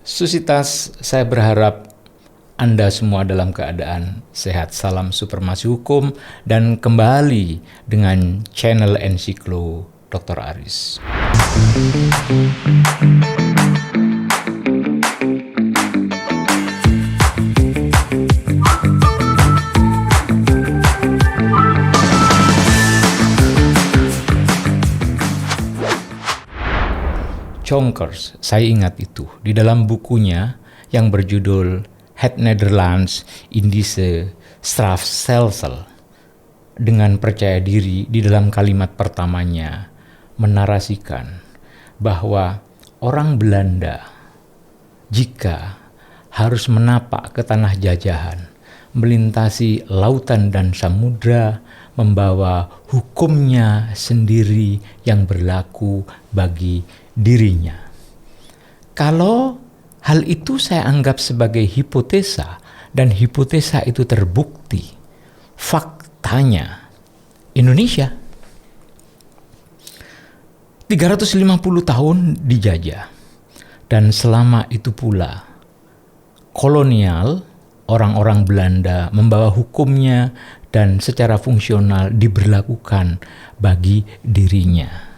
Susitas, saya berharap Anda semua dalam keadaan sehat. Salam Supremasi Hukum dan kembali dengan channel Ensiklo Dr. Aris. Jonkers, saya ingat itu, di dalam bukunya yang berjudul Het Nederlands in deze strafstelsel, dengan percaya diri di dalam kalimat pertamanya menarasikan bahwa orang Belanda jika harus menapak ke tanah jajahan, melintasi lautan dan samudra, membawa hukumnya sendiri yang berlaku bagi dirinya. Kalau hal itu saya anggap sebagai hipotesa dan hipotesa itu terbukti, faktanya Indonesia 350 tahun dijajah, dan selama itu pula kolonial, orang-orang Belanda membawa hukumnya dan secara fungsional diberlakukan bagi dirinya.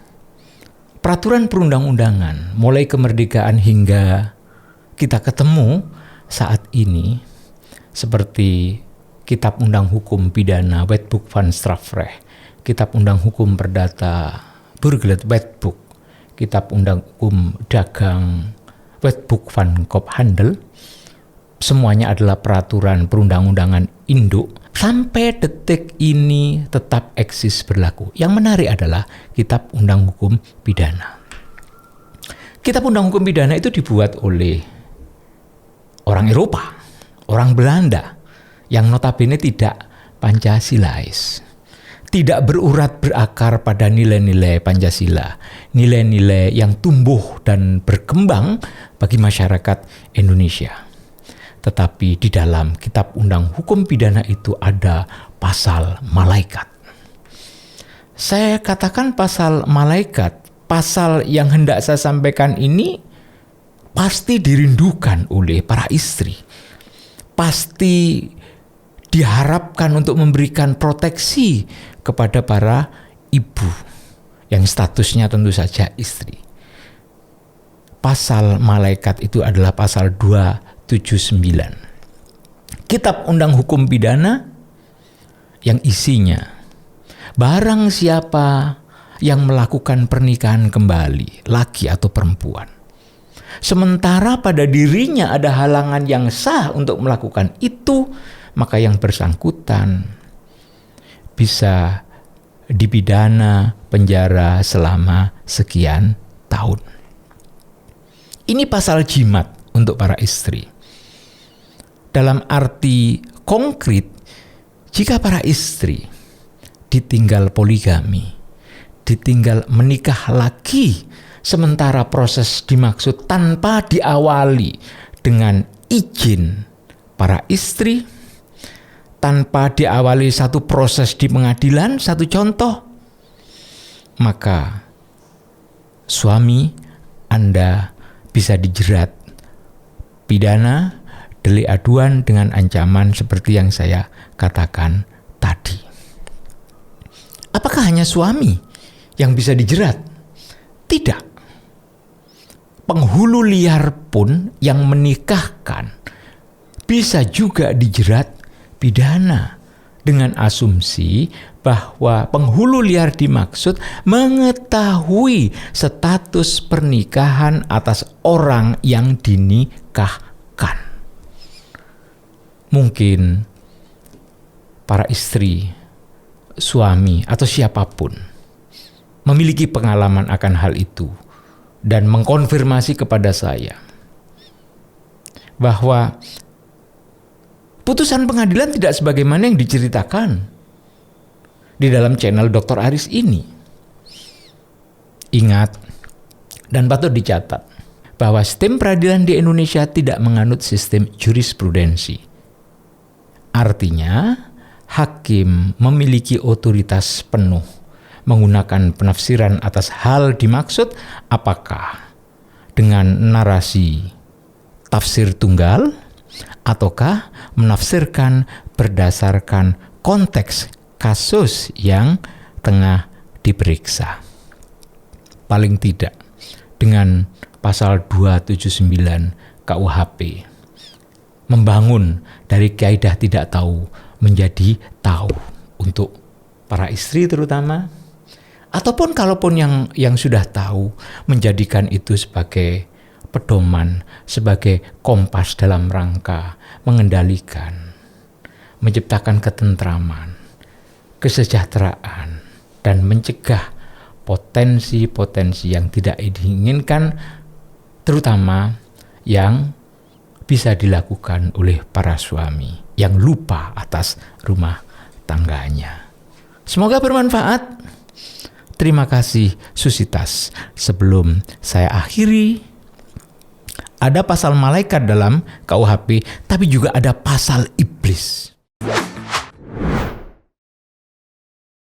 Peraturan perundang-undangan mulai kemerdekaan hingga kita ketemu saat ini seperti Kitab Undang Hukum Pidana Wetboek van Strafrecht, Kitab Undang Hukum Perdata Burgerlijk Wetboek, Kitab Undang Hukum Dagang Wetboek van Koophandel, semuanya adalah peraturan perundang-undangan induk sampai detik ini tetap eksis berlaku. Yang menarik adalah Kitab Undang Hukum Pidana. Kitab Undang Hukum Pidana itu dibuat oleh orang Eropa, orang Belanda, yang notabene tidak Pancasilais, tidak berurat berakar pada nilai-nilai Pancasila, nilai-nilai yang tumbuh dan berkembang bagi masyarakat Indonesia. Tetapi di dalam Kitab Undang Hukum Pidana itu ada pasal malaikat. Saya katakan pasal malaikat, pasal yang hendak saya sampaikan ini pasti dirindukan oleh para istri. Pasti diharapkan untuk memberikan proteksi kepada para ibu yang statusnya tentu saja istri. Pasal malaikat itu adalah pasal 279. Kitab Undang Hukum Pidana yang isinya barang siapa yang melakukan pernikahan kembali, laki atau perempuan, sementara pada dirinya ada halangan yang sah untuk melakukan itu, maka yang bersangkutan bisa dipidana penjara selama sekian tahun. Ini pasal jimat untuk para istri. Dalam arti konkret, jika para istri ditinggal poligami, ditinggal menikah lagi, sementara proses dimaksud tanpa diawali dengan izin para istri, tanpa diawali satu proses di pengadilan, satu contoh, maka suami Anda bisa dijerat pidana, delik aduan dengan ancaman seperti yang saya katakan tadi. Apakah hanya suami yang bisa dijerat? Tidak. Penghulu liar pun yang menikahkan bisa juga dijerat pidana dengan asumsi bahwa penghulu liar dimaksud mengetahui status pernikahan atas orang yang dinikahkan. Mungkin para istri, suami, atau siapapun memiliki pengalaman akan hal itu dan mengkonfirmasi kepada saya bahwa putusan pengadilan tidak sebagaimana yang diceritakan di dalam channel Dr. Aris ini. Ingat dan patut dicatat bahwa sistem peradilan di Indonesia tidak menganut sistem jurisprudensi. Artinya, hakim memiliki otoritas penuh menggunakan penafsiran atas hal dimaksud, apakah dengan narasi tafsir tunggal ataukah menafsirkan berdasarkan konteks kasus yang tengah diperiksa. Paling tidak dengan pasal 279 KUHP membangun dari kaidah tidak tahu menjadi tahu untuk para istri terutama, ataupun kalaupun yang sudah tahu, menjadikan itu sebagai pedoman, sebagai kompas dalam rangka mengendalikan, menciptakan ketentraman, kesejahteraan, dan mencegah potensi-potensi yang tidak diinginkan, terutama yang bisa dilakukan oleh para suami yang lupa atas rumah tangganya. Semoga bermanfaat. Terima kasih Susitas. Sebelum saya akhiri, ada pasal malaikat dalam KUHP, tapi juga ada pasal iblis.